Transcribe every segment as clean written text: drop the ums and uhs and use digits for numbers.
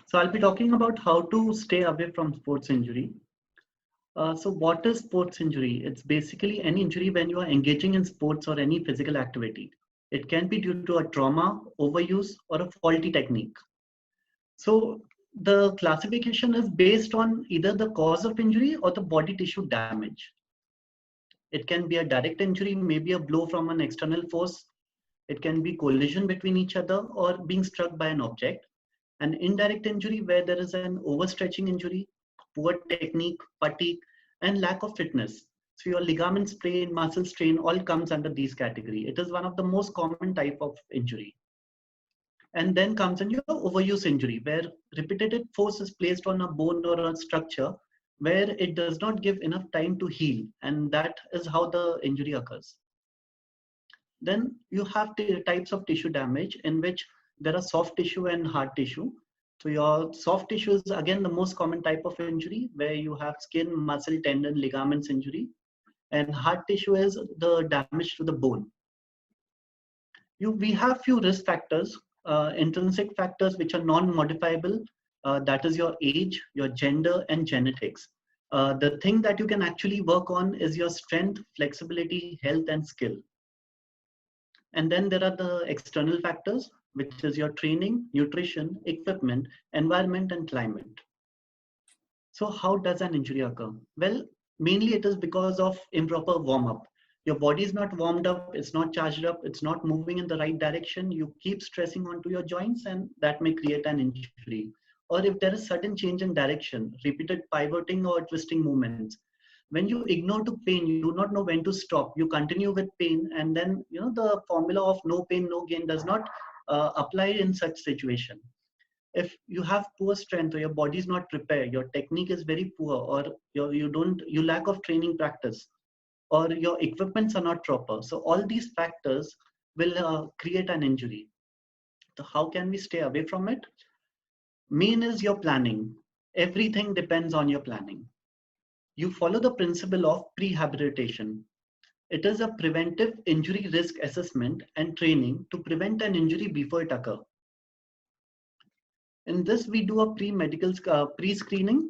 So I'll be talking about how to stay away from sports injury. So what is sports injury? It's basically any injury when you are engaging in sports or any physical activity. It can be due to a trauma, overuse, or a faulty technique. So the classification is based on either the cause of injury or the body tissue damage. It can be a direct injury, maybe a blow from an external force. It can be collision between each other or being struck by an object. An indirect injury where there is an overstretching injury, poor technique, fatigue, and lack of fitness. So your ligament sprain, muscle strain, all comes under these category. It is one of the most common type of injury. And then comes in your overuse injury, where repeated force is placed on a bone or a structure where it does not give enough time to heal, and that is how the injury occurs. Then you have types of tissue damage in which there are soft tissue and hard tissue. So your soft tissue is again the most common type of injury where you have skin, muscle, tendon, ligaments injury. And hard tissue is the damage to the bone. We have few risk factors, intrinsic factors which are non-modifiable. That is your age, your gender, and genetics. The thing that you can actually work on is your strength, flexibility, health, and skill. And then there are the external factors, which is your training, nutrition, equipment, environment, and climate. So how does an injury occur? Well, mainly it is because of improper warm-up. Your body is not warmed up, it's not charged up, it's not moving in the right direction. You keep stressing onto your joints and that may create an injury. Or if there is sudden change in direction, repeated pivoting or twisting movements, when you ignore to pain, you do not know when to stop. You continue with pain, and then the formula of no pain, no gain does not apply in such situation. If you have poor strength or your body is not prepared, your technique is very poor, or you lack of training practice, or your equipments are not proper. So all these factors will create an injury. So how can we stay away from it? Main is your planning. Everything depends on your planning. You follow the principle of prehabilitation. It is a preventive injury risk assessment and training to prevent an injury before it occurs. In this, we do a pre-screening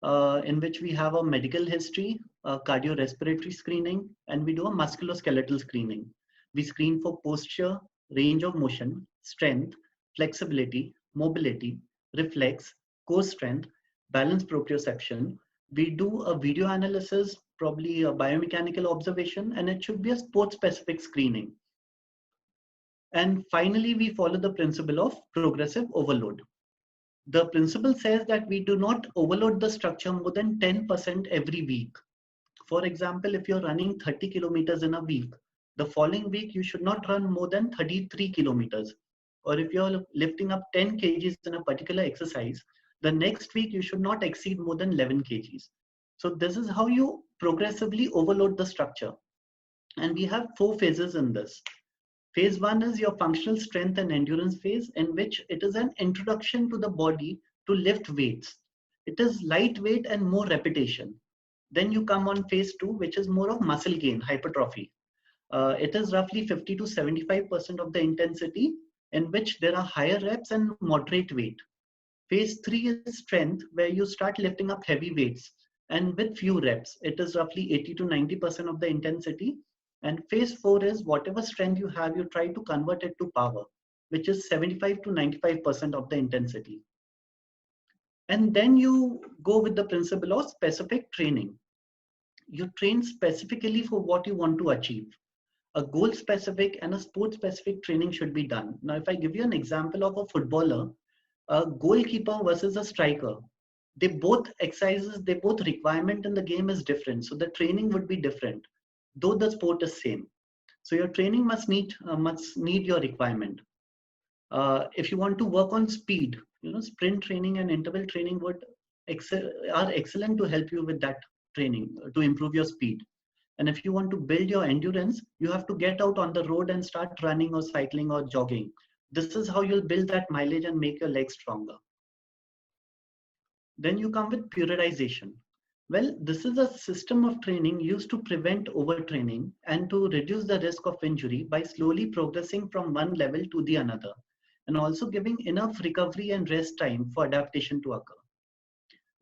in which we have a medical history, cardiorespiratory screening, and we do a musculoskeletal screening. We screen for posture, range of motion, strength, flexibility, mobility, reflex, core strength, balance proprioception. We do a video analysis, probably a biomechanical observation, and it should be a sport-specific screening. And finally, we follow the principle of progressive overload. The principle says that we do not overload the structure more than 10% every week. For example, if you're running 30 kilometers in a week, the following week you should not run more than 33 kilometers. Or if you're lifting up 10 kgs in a particular exercise, the next week you should not exceed more than 11 kgs. So this is how you progressively overload the structure. And we have 4 phases in this. Phase 1 is your functional strength and endurance phase, in which it is an introduction to the body to lift weights. It is lightweight and more repetition. Then you come on phase 2, which is more of muscle gain, hypertrophy. It is roughly 50 to 75% of the intensity, in which there are higher reps and moderate weight. Phase 3 is strength, where you start lifting up heavy weights and with few reps. It is roughly 80 to 90% of the intensity. And phase 4 is whatever strength you have, you try to convert it to power, which is 75 to 95% of the intensity. And then you go with the principle of specific training. You train specifically for what you want to achieve. A goal specific and a sport specific training should be done. Now, if I give you an example of a footballer, a goalkeeper versus a striker, they both requirement in the game is different. So the training would be different, though the sport is same. So your training must need your requirement. If you want to work on speed, sprint training and interval training are excellent to help you with that training to improve your speed. And if you want to build your endurance, you have to get out on the road and start running or cycling or jogging. This is how you'll build that mileage and make your legs stronger. Then you come with periodization. Well, this is a system of training used to prevent overtraining and to reduce the risk of injury by slowly progressing from one level to the another. and also giving enough recovery and rest time for adaptation to occur.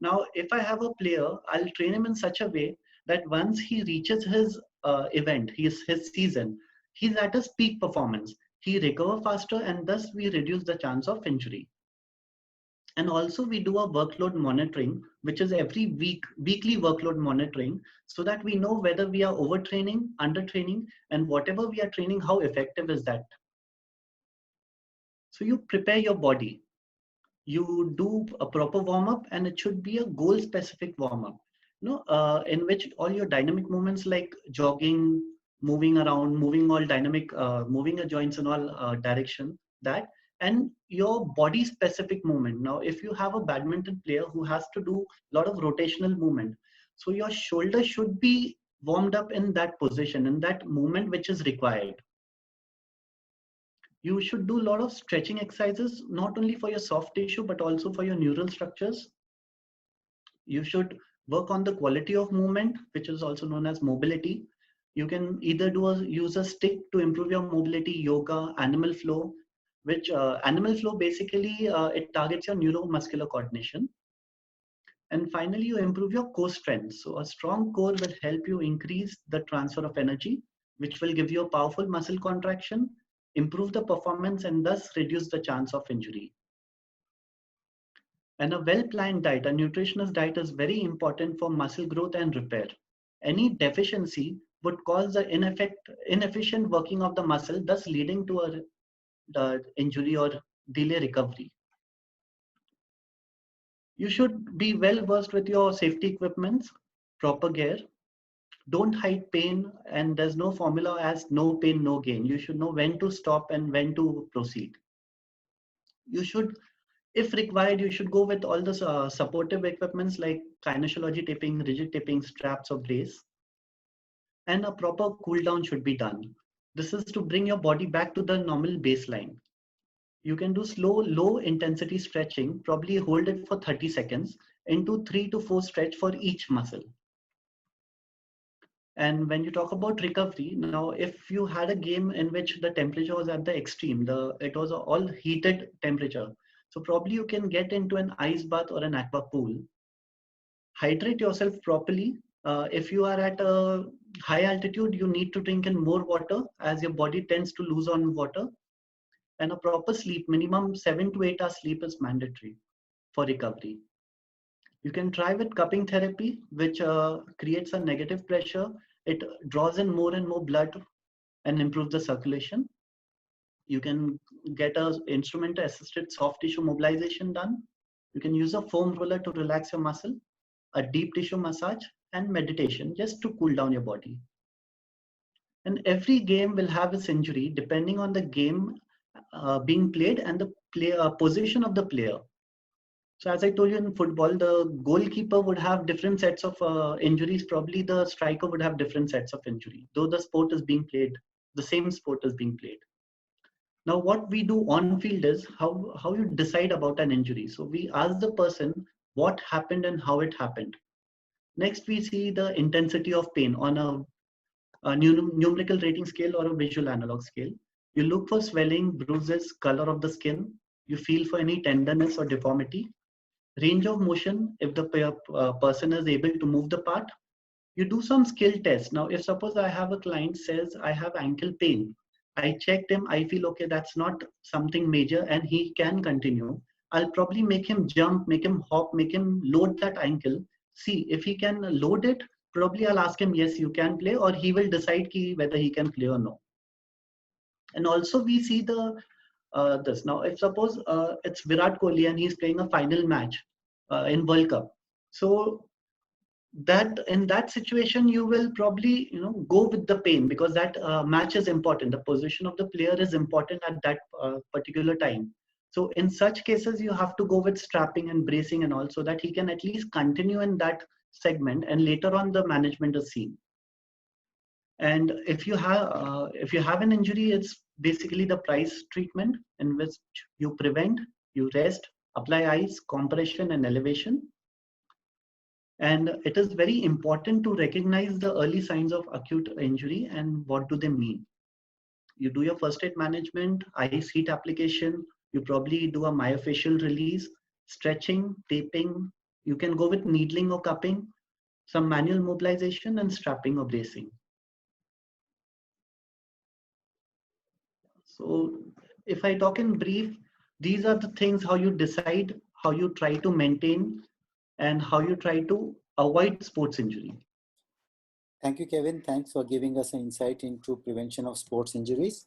Now, if I have a player, I'll train him in such a way that once he reaches his event, his season, he's at his peak performance. He recover faster, and thus we reduce the chance of injury. And also we do a workload monitoring, which is every weekly workload monitoring, so that we know whether we are overtraining, undertraining, and whatever we are training, how effective is that. So you prepare your body. You do a proper warm-up, and it should be a goal-specific warm-up, in which all your dynamic movements like jogging, moving around, moving all dynamic, moving your joints in all direction, that, and your body-specific movement. Now, if you have a badminton player who has to do a lot of rotational movement, so your shoulder should be warmed up in that position, in that movement which is required. You should do a lot of stretching exercises, not only for your soft tissue, but also for your neural structures. You should work on the quality of movement, which is also known as mobility. You can either use a stick to improve your mobility, yoga, animal flow, which animal flow basically, it targets your neuromuscular coordination. And finally, you improve your core strength. So a strong core will help you increase the transfer of energy, which will give you a powerful muscle contraction, improve the performance, and thus reduce the chance of injury. And a well-planned diet, a nutritious diet, is very important for muscle growth and repair. Any deficiency would cause the inefficient working of the muscle, thus leading to a injury or delay recovery. You should be well versed with your safety equipments, proper gear. Don't hide pain, and there's no formula as no pain, no gain. You should know when to stop and when to proceed. You should, if required, you should go with all the supportive equipments like kinesiology taping, rigid taping, straps or brace. And a proper cool down should be done. This is to bring your body back to the normal baseline. You can do slow, low intensity stretching, probably hold it for 30 seconds, into 3 to 4 stretch for each muscle. And when you talk about recovery, now if you had a game in which the temperature was at the extreme, it was all heated temperature, so probably you can get into an ice bath or an aqua pool. Hydrate yourself properly. If you are at a high altitude, you need to drink in more water as your body tends to lose on water. And a proper sleep, minimum 7 to 8 hours sleep is mandatory for recovery. You can try with cupping therapy, which creates a negative pressure. It draws in more and more blood and improves the circulation. You can get an instrument-assisted soft tissue mobilization done. You can use a foam roller to relax your muscle, a deep tissue massage, and meditation just to cool down your body. And every game will have its injury depending on the game being played and the position of the player. So as I told you, in football, the goalkeeper would have different sets of injuries. Probably the striker would have different sets of injury, though the sport is being played, the same sport is being played. Now, what we do on field is how you decide about an injury. So we ask the person what happened and how it happened. Next, we see the intensity of pain on a numerical rating scale or a visual analog scale. You look for swelling, bruises, color of the skin. You feel for any tenderness or deformity. Range of motion, if the person is able to move the part. You do some skill tests. Now, if suppose I have a client says, I have ankle pain. I checked him, I feel, okay, that's not something major and he can continue. I'll probably make him jump, make him hop, make him load that ankle. See, if he can load it, probably I'll ask him, yes, you can play, or he will decide whether he can play or no. And also we see this. Now, if suppose it's Virat Kohli and he's playing a final match in World Cup. So that in that situation, you will probably go with the pain because that match is important. The position of the player is important at that particular time. So in such cases, you have to go with strapping and bracing and all so that he can at least continue in that segment and later on the management is seen. And if you have an injury, it's basically the price treatment in which you prevent, you rest, apply ice, compression, and elevation. And it is very important to recognize the early signs of acute injury and what do they mean. You do your first aid management, ice heat application, You probably do a myofascial release, stretching, taping. You can go with needling or cupping, some manual mobilization, and strapping or bracing. So if I talk in brief, these are the things how you decide, how you try to maintain, and how you try to avoid sports injury. Thank you, Kevin. Thanks for giving us an insight into prevention of sports injuries.